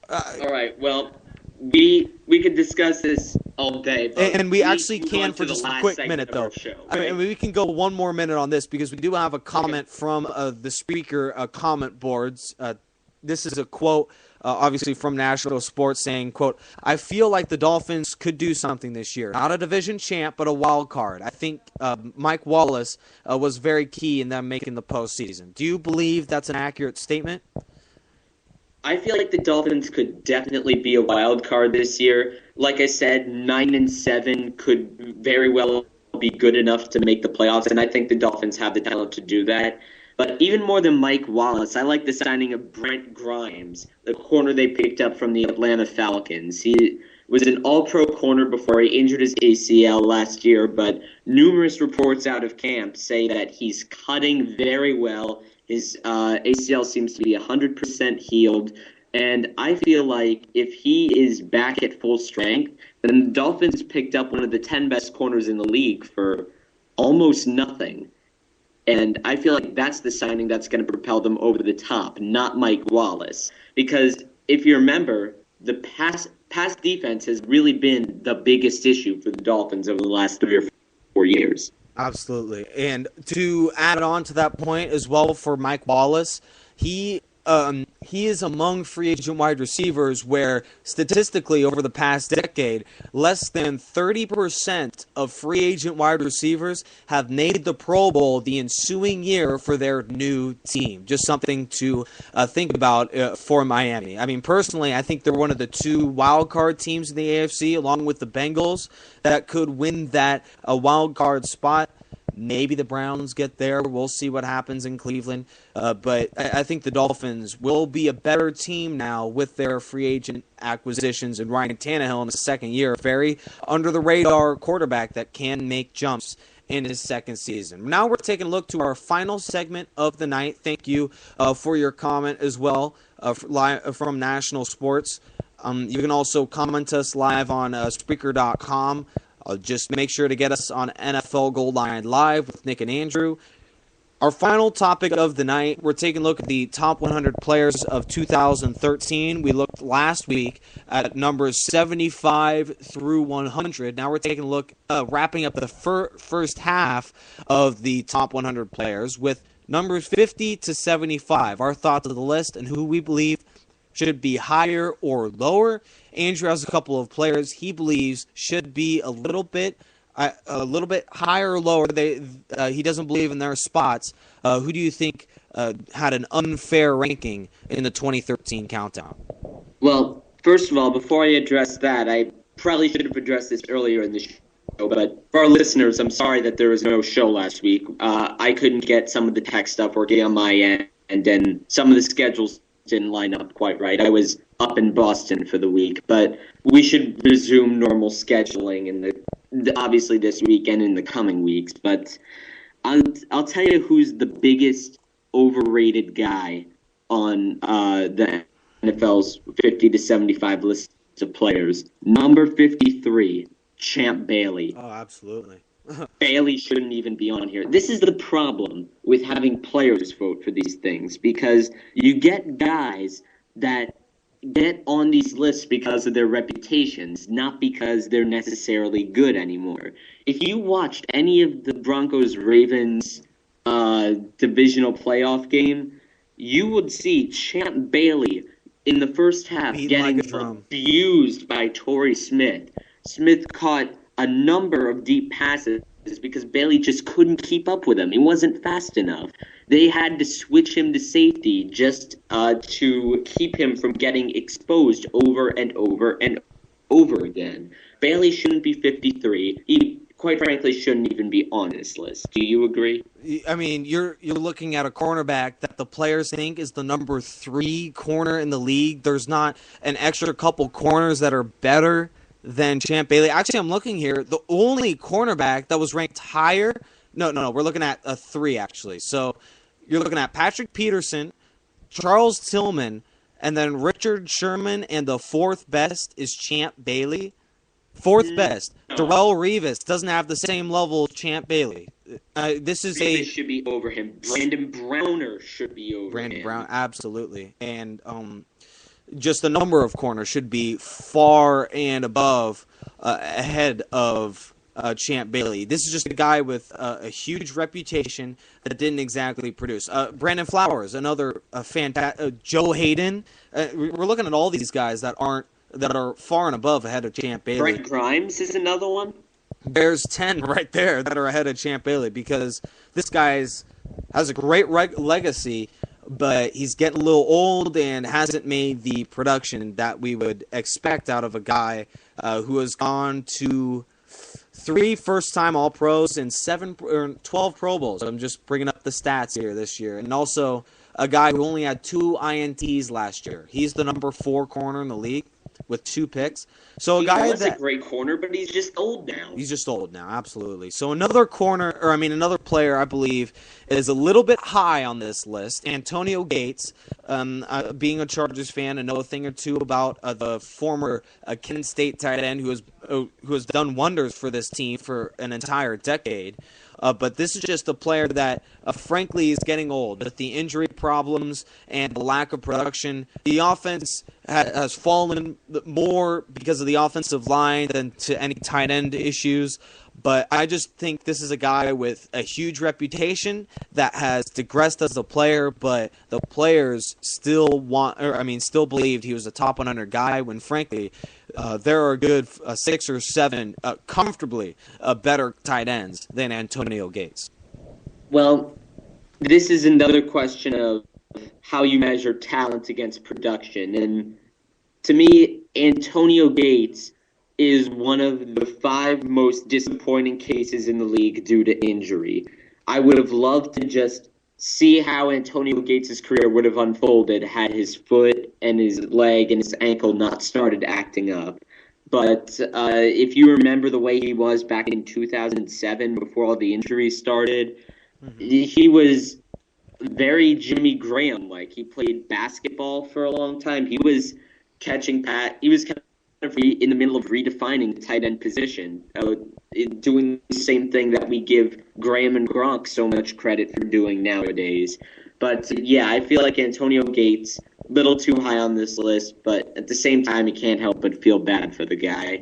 All right, well, we could discuss this all day. But and we actually can for just a quick minute, though. Show, right? We can go one more minute on this because we do have a comment from the Spreaker comment boards. This is a quote, obviously from National Sports, saying, quote, "I feel like the Dolphins could do something this year. Not a division champ, but a wild card. I think Mike Wallace was very key in them making the postseason." Do you believe that's an accurate statement? I feel like the Dolphins could definitely be a wild card this year. Like I said, 9-7 could very well be good enough to make the playoffs, and I think the Dolphins have the talent to do that. But even more than Mike Wallace, I like the signing of Brent Grimes, the corner they picked up from the Atlanta Falcons. He was an all-pro corner before he injured his ACL last year, but numerous reports out of camp say that he's cutting very well. His ACL seems to be 100% healed, and I feel like if he is back at full strength, then the Dolphins picked up one of the 10 best corners in the league for almost nothing. And I feel like that's the signing that's going to propel them over the top, not Mike Wallace. Because if you remember, the pass defense has really been the biggest issue for the Dolphins over the last 3 or 4 years. Absolutely. And to add on to that point as well for Mike Wallace, he is among free agent wide receivers where statistically over the past decade, less than 30% of free agent wide receivers have made the Pro Bowl the ensuing year for their new team. Just something to think about for Miami. I mean, personally, I think they're one of the 2 wild card teams in the AFC, along with the Bengals, that could win that wild card spot. Maybe the Browns get there. We'll see what happens in Cleveland. But I think the Dolphins will be a better team now with their free agent acquisitions and Ryan Tannehill in his second year. Very under-the-radar quarterback that can make jumps in his second season. Now we're taking a look to our final segment of the night. Thank you for your comment as well from National Sports. You can also comment us live on Spreaker.com. Just make sure to get us on NFL Gold Line Live with Nick and Andrew. Our final topic of the night, we're taking a look at the top 100 players of 2013. We looked last week at numbers 75 through 100. Now we're taking a look, wrapping up the first half of the top 100 players with numbers 50 to 75. Our thoughts of the list and who we believe should be higher or lower. Andrew has a couple of players he believes should be a little bit higher or lower. He doesn't believe in their spots. Who do you think had an unfair ranking in the 2013 countdown? Well, first of all, before I address that, I probably should have addressed this earlier in the show. But for our listeners, I'm sorry that there was no show last week. I couldn't get some of the tech stuff working on my end, and then some of the schedules didn't line up quite right. I was up in Boston for the week, but we should resume normal scheduling in obviously this week and in the coming weeks. But I'll tell you who's the biggest overrated guy on the NFL's 50 to 75 list of players. Number 53, Champ Bailey. Oh, absolutely. Bailey shouldn't even be on here. This is the problem with having players vote for these things, because you get guys that get on these lists because of their reputations, not because they're necessarily good anymore. If you watched any of the Broncos-Ravens divisional playoff game, you would see Champ Bailey in the first half getting abused by Torrey Smith. Smith caught a number of deep passes because Bailey just couldn't keep up with him. He wasn't fast enough. They had to switch him to safety just to keep him from getting exposed over and over and over again. Bailey shouldn't be 53. He, quite frankly, shouldn't even be on this list. Do you agree? I mean, you're looking at a cornerback that the players think is the number 3 corner in the league. There's not an extra couple corners that are better than Champ Bailey. Actually, I'm looking here. The only cornerback that was ranked higher. No. We're looking at a 3 actually. So you're looking at Patrick Peterson, Charles Tillman, and then Richard Sherman, and the 4th best is Champ Bailey. 4th best. Darrelle Revis doesn't have the same level as Champ Bailey. Revis should be over him. Brandon Browner should be over him. Brandon Brown, absolutely. And just the number of corners should be far and above ahead of Champ Bailey. This is just a guy with a huge reputation that didn't exactly produce. Brandon Flowers, another fantastic. Joe Hayden. We're looking at all these guys that are far and above ahead of Champ Bailey. Brent Grimes is another one. There's 10 right there that are ahead of Champ Bailey because this guy's has a great legacy, but he's getting a little old and hasn't made the production that we would expect out of a guy who has gone to 3 first-time All-Pros and 12 Pro Bowls. I'm just bringing up the stats here this year. And also a guy who only had 2 INTs last year. He's the number 4 corner in the league with 2 picks. So he was a great corner, but he's just old now. He's just old now, absolutely. So another player I believe is a little bit high on this list. Antonio Gates, being a Chargers fan, I know a thing or two about the former Kent State tight end who has done wonders for this team for an entire decade. But this is just a player that, frankly, is getting old. With the injury problems and the lack of production, the offense has fallen more because of the offensive line than to any tight end issues. But I just think this is a guy with a huge reputation that has digressed as a player, but the players still believed he was a top 100 guy when, frankly, there are good 6 or 7 comfortably better tight ends than Antonio Gates. Well, this is another question of how you measure talent against production. And to me, Antonio Gates is one of the 5 most disappointing cases in the league due to injury. I would have loved to just see how Antonio Gates' career would have unfolded had his foot and his leg and his ankle not started acting up. But if you remember the way he was back in 2007 before all the injuries started, he was very Jimmy Graham-like. He played basketball for a long time. He was in the middle of redefining the tight end position, doing the same thing that we give Graham and Gronk so much credit for doing nowadays. But, yeah, I feel like Antonio Gates, a little too high on this list, but at the same time, you can't help but feel bad for the guy.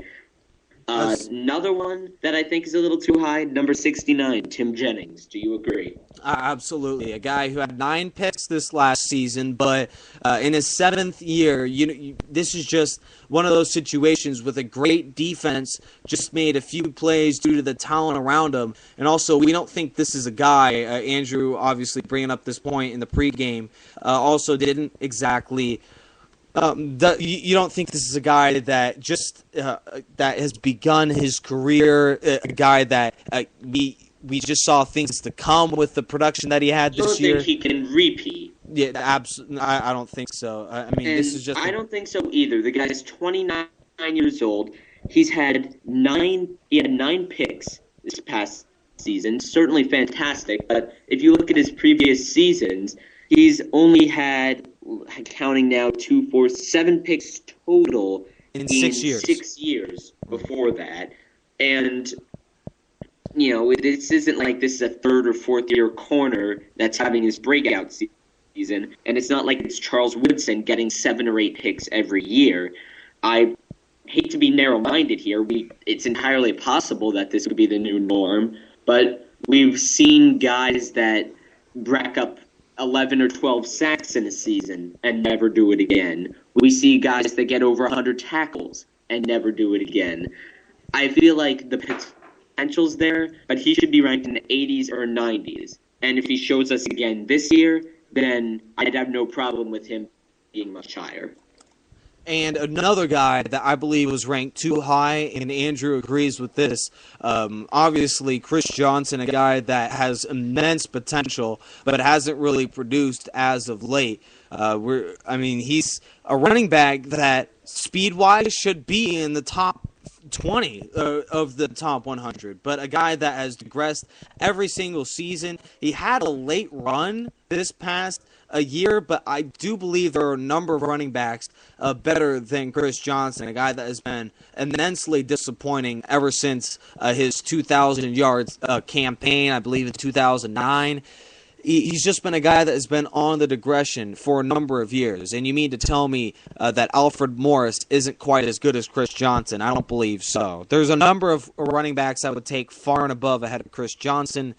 Another one that I think is a little too high, number 69, Tim Jennings. Do you agree? Absolutely. A guy who had 9 picks this last season, but in his 7th year, this is just one of those situations with a great defense, just made a few plays due to the talent around him. And also, we don't think this is a guy, Andrew obviously bringing up this point in the pregame, also didn't exactly... you don't think this is a guy that just that has begun his career, a guy that we just saw things to come with the production that he had this year? I don't think he can repeat. Yeah, absolutely. I don't think so. This is just. I don't think so either. The guy's 29 years old. He had 9 picks this past season. Certainly fantastic. But if you look at his previous seasons, he's only had, counting now, 2, 4, 7 picks total in 6 years. 6 years before that. And, this isn't like this is a 3rd or 4th year corner that's having his breakout season. And it's not like it's Charles Woodson getting 7 or 8 picks every year. I hate to be narrow-minded here. It's entirely possible that this would be the new norm. But we've seen guys that rack up 11 or 12 sacks in a season and never do it again. We see guys that get over 100 tackles and never do it again. I feel like the potential's there, but he should be ranked in the 80s or 90s. And if he shows us again this year, then I'd have no problem with him being much higher. And another guy that I believe was ranked too high, and Andrew agrees with this, obviously Chris Johnson, a guy that has immense potential, but hasn't really produced as of late. He's a running back that speed-wise should be in the top 20 of the top 100, but a guy that has digressed every single season. He had a late run this past a year, but I do believe there are a number of running backs better than Chris Johnson, a guy that has been immensely disappointing ever since his 2,000 yards campaign, I believe in 2009. He's just been a guy that has been on the digression for a number of years. And you mean to tell me that Alfred Morris isn't quite as good as Chris Johnson? I don't believe so. There's a number of running backs I would take far and above ahead of Chris Johnson.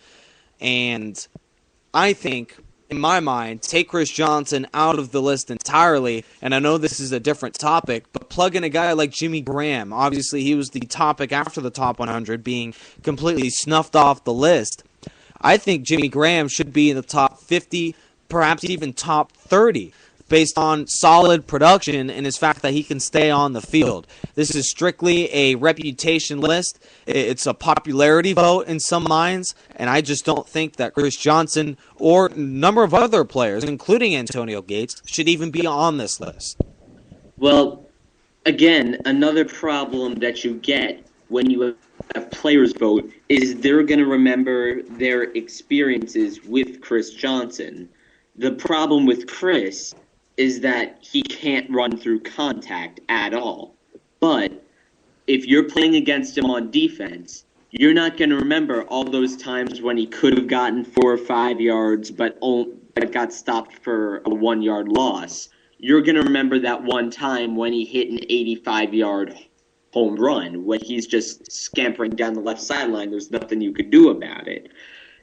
And I think, in my mind, take Chris Johnson out of the list entirely. And I know this is a different topic, but plug in a guy like Jimmy Graham. Obviously, he was the topic after the top 100 being completely snuffed off the list. I think Jimmy Graham should be in the top 50, perhaps even top 30, based on solid production and his fact that he can stay on the field. This is strictly a reputation list. It's a popularity vote in some minds, and I just don't think that Chris Johnson or a number of other players, including Antonio Gates, should even be on this list. Well, again, another problem that you get when you have players vote is they're going to remember their experiences with Chris Johnson. The problem with Chris is that he can't run through contact at all. But if you're playing against him on defense, you're not going to remember all those times when he could have gotten 4 or 5 yards but got stopped for a 1-yard loss. You're going to remember that one time when he hit an 85-yard home run, when he's just scampering down the left sideline. There's nothing you could do about it.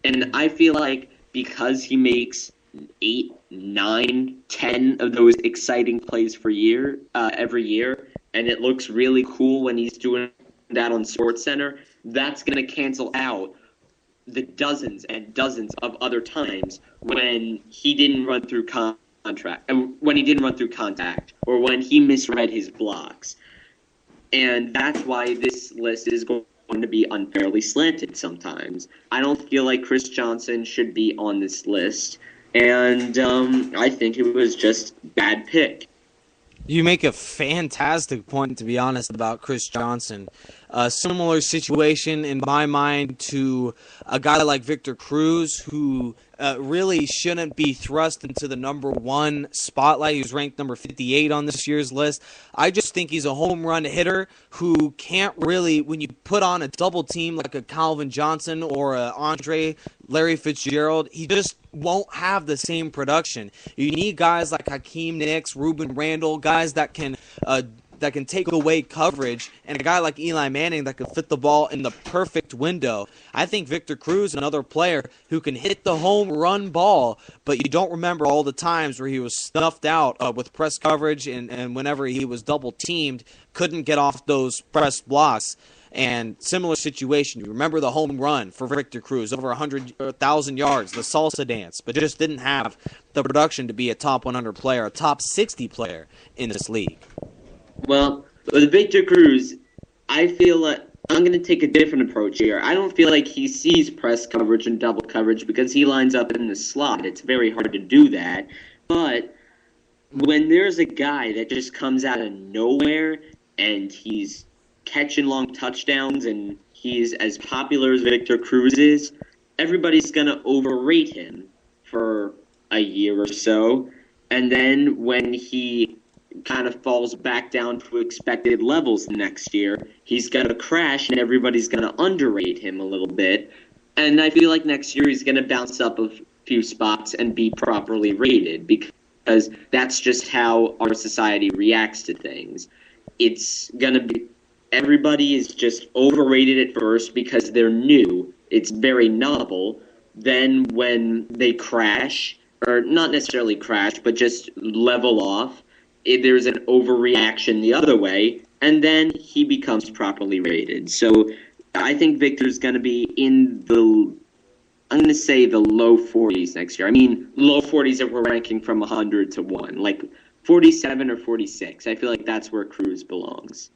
And I feel like because he makes 8, 9, 10 of those exciting plays every year, and it looks really cool when he's doing that on SportsCenter, that's going to cancel out the dozens and dozens of other times when he didn't run through contact, or when he misread his blocks. And that's why this list is going to be unfairly slanted sometimes. I don't feel like Chris Johnson should be on this list, and I think it was just bad pick. You make a fantastic point, to be honest, about Chris Johnson. A similar situation in my mind to a guy like Victor Cruz, who really shouldn't be thrust into the number 1 spotlight. He was ranked number 58 on this year's list. I just think he's a home run hitter who can't really, when you put on a double team like a Calvin Johnson or a Larry Fitzgerald, he just won't have the same production. You need guys like Hakeem Nicks, Ruben Randall, guys that can take away coverage, and a guy like Eli Manning that can fit the ball in the perfect window. I think Victor Cruz, another player who can hit the home run ball, but you don't remember all the times where he was snuffed out with press coverage and whenever he was double teamed, couldn't get off those press blocks. And similar situation, you remember the home run for Victor Cruz, over 100,000 yards, the salsa dance, but just didn't have the production to be a top 100 player, a top 60 player in this league. Well, with Victor Cruz, I feel like I'm going to take a different approach here. I don't feel like he sees press coverage and double coverage because he lines up in the slot. It's very hard to do that. But when there's a guy that just comes out of nowhere and he's catching long touchdowns and he's as popular as Victor Cruz is, everybody's going to overrate him for a year or so. And then when he kind of falls back down to expected levels next year, he's going to crash and everybody's going to underrate him a little bit. And I feel like next year he's going to bounce up a few spots and be properly rated because that's just how our society reacts to things. It's going to be everybody is just overrated at first because they're new. It's very novel. Then when they crash, or not necessarily crash, but just level off, there's an overreaction the other way, and then he becomes properly rated. So I think Victor's going to be in I'm going to say the low 40s next year. I mean, low 40s if we're ranking from 100 to 1, like 47 or 46. I feel like that's where Cruz belongs.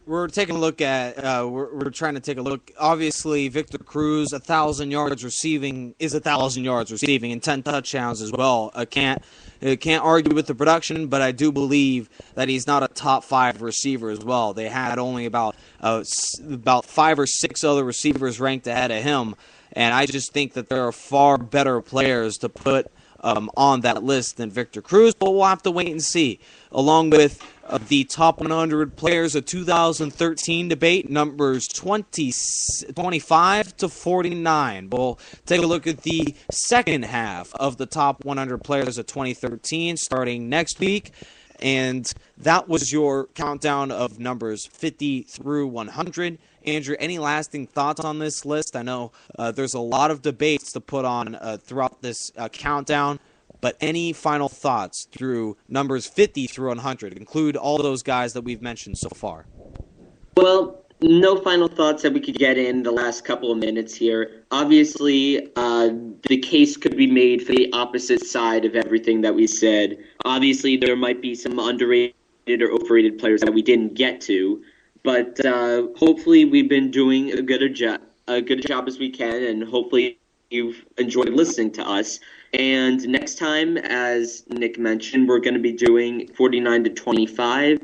We're taking a look at, we're trying to take a look. Obviously, Victor Cruz, 1,000 yards receiving is 1,000 yards receiving and 10 touchdowns as well. I can't argue with the production, but I do believe that he's not a top 5 receiver as well. They had only about 5 or 6 other receivers ranked ahead of him. And I just think that there are far better players to put on that list than Victor Cruz, but we'll have to wait and see. Along with the top 100 players of 2013 debate, numbers 25 to 49. We'll take a look at the second half of the top 100 players of 2013 starting next week. And that was your countdown of numbers 50 through 100. Andrew, any lasting thoughts on this list? I know there's a lot of debates to put on throughout this countdown, but any final thoughts through numbers 50 through 100? Include all those guys that we've mentioned so far. Well, no final thoughts that we could get in the last couple of minutes here. Obviously, the case could be made for the opposite side of everything that we said. Obviously, there might be some underrated or overrated players that we didn't get to. But hopefully we've been doing a good job as we can, and hopefully you've enjoyed listening to us. And next time, as Nick mentioned, we're going to be doing 49 to 25,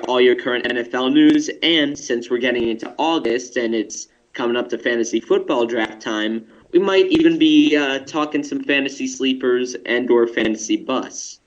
all your current NFL news. And since we're getting into August and it's coming up to fantasy football draft time, we might even be talking some fantasy sleepers and or fantasy busts.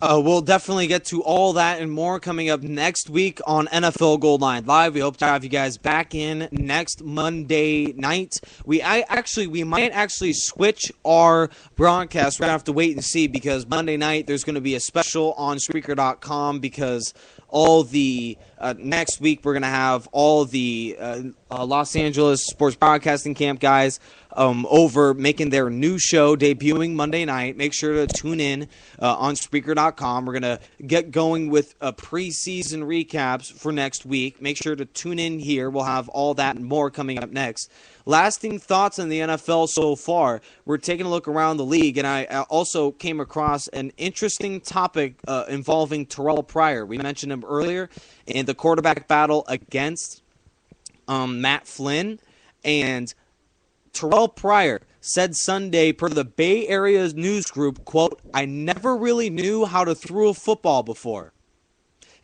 We'll definitely get to all that and more coming up next week on NFL Gold Line Live. We hope to have you guys back in next Monday night. We might actually switch our broadcast. We're going to have to wait and see, because Monday night there's going to be a special on Spreaker.com, because all the next week we're going to have all the Los Angeles Sports Broadcasting Camp guys over making their new show debuting Monday night. Make sure to tune in on Spreaker.com. We're going to get going with preseason recaps for next week. Make sure to tune in here. We'll have all that and more coming up next. Lasting thoughts on the NFL so far. We're taking a look around the league, and I also came across an interesting topic involving Terrell Pryor. We mentioned him earlier in the quarterback battle against Matt Flynn, and Terrell Pryor said Sunday, per the Bay Area news group, quote, "I never really knew how to throw a football before.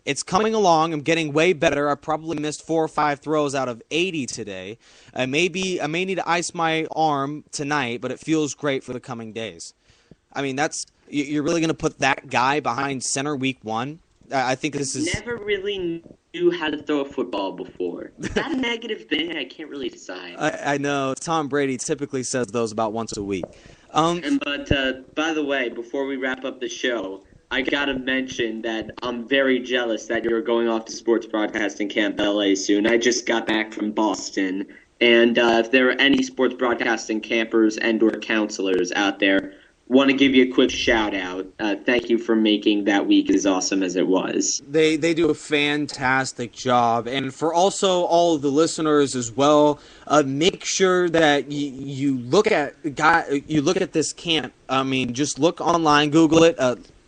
It's coming along. I'm getting way better. I probably missed 4 or 5 throws out of 80 today. I may need to ice my arm tonight, but it feels great for the coming days." I mean, you're really going to put that guy behind center week 1? I think this is... Never really knew how to throw a football before. Is that a negative thing? I can't really decide. I know. Tom Brady typically says those about once a week. But by the way, before we wrap up the show, I gotta mention that I'm very jealous that you're going off to Sports Broadcasting Camp LA soon. I just got back from Boston, and if there are any sports broadcasting campers and or counselors out there, want to give you a quick shout out. Thank you for making that week as awesome as it was. They do a fantastic job, and for also all of the listeners as well, make sure that you look at this camp. I mean, just look online, Google it.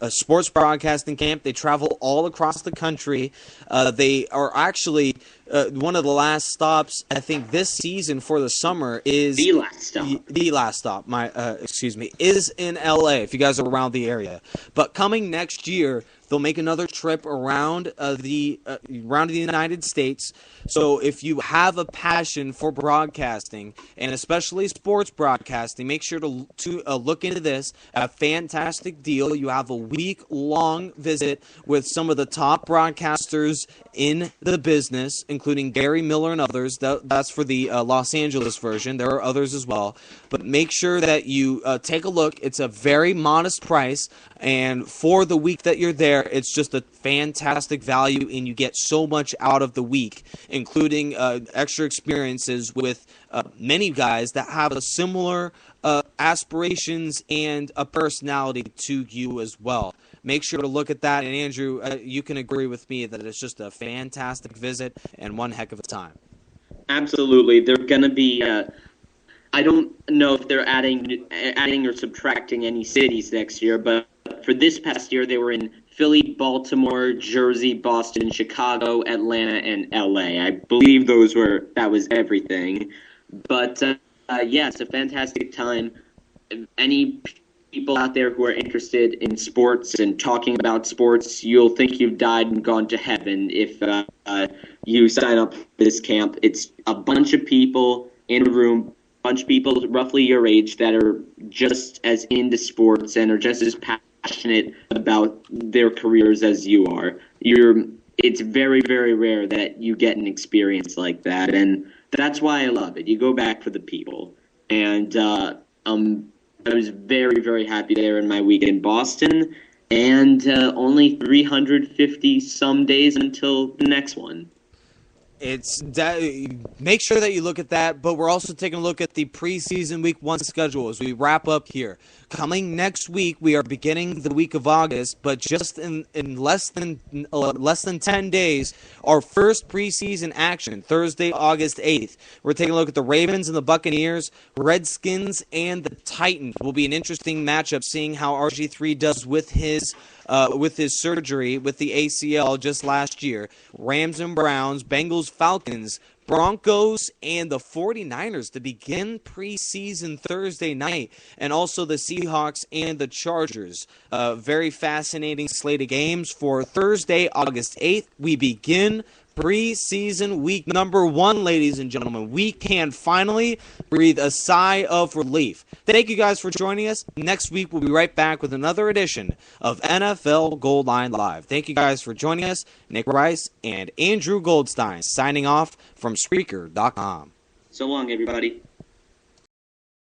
A sports broadcasting camp. They travel all across the country. They are actually one of the last stops, I think, this season for the summer is the last stop. The last stop. Is in LA. If you guys are around the area, but coming next year, they'll make another trip around the United States. So if you have a passion for broadcasting, and especially sports broadcasting, make sure to look into this. A fantastic deal. You have a week-long visit with some of the top broadcasters in the business, including Gary Miller and others. That's for the Los Angeles version. There are others as well. But make sure that you take a look. It's a very modest price, and for the week that you're there, it's just a fantastic value, and you get so much out of the week, including extra experiences with many guys that have a similar aspirations and a personality to you as well. make sure to look at that. And Andrew, you can agree with me that it's just a fantastic visit and one heck of a time. Absolutely. They're going to be I don't know if they're adding or subtracting any cities next year, but for this past year, they were in Philly, Baltimore, Jersey, Boston, Chicago, Atlanta, and LA. I believe that was everything. But yeah, it's a fantastic time. Any people out there who are interested in sports and talking about sports, you'll think you've died and gone to heaven if you sign up for this camp. It's a bunch of people in a room, bunch of people roughly your age that are just as into sports and are just as passionate about their careers as you are. It's very, very rare that you get an experience like that, and that's why I love it. You go back for the people. And I was very, very happy there in my week in Boston, and only 350 some days until the next one. Make sure that you look at that, but we're also taking a look at the preseason Week 1 schedule as we wrap up here. Coming next week, we are beginning the week of August, but just in less than 10 days, our first preseason action, Thursday, August 8th. We're taking a look at the Ravens and the Buccaneers, Redskins, and the Titans. Will be an interesting matchup, seeing how RG3 does with his surgery with the ACL just last year. Rams and Browns, Bengals, Falcons, Broncos, and the 49ers to begin preseason Thursday night, and also the Seahawks and the Chargers. Very fascinating slate of games for Thursday, August 8th. We begin preseason week number 1, ladies and gentlemen. We can finally breathe a sigh of relief. Thank you guys for joining us. Next week, we'll be right back with another edition of NFL Gold Line Live. Thank you guys for joining us. Nick Rice and Andrew Goldstein signing off from Spreaker.com. So long, everybody.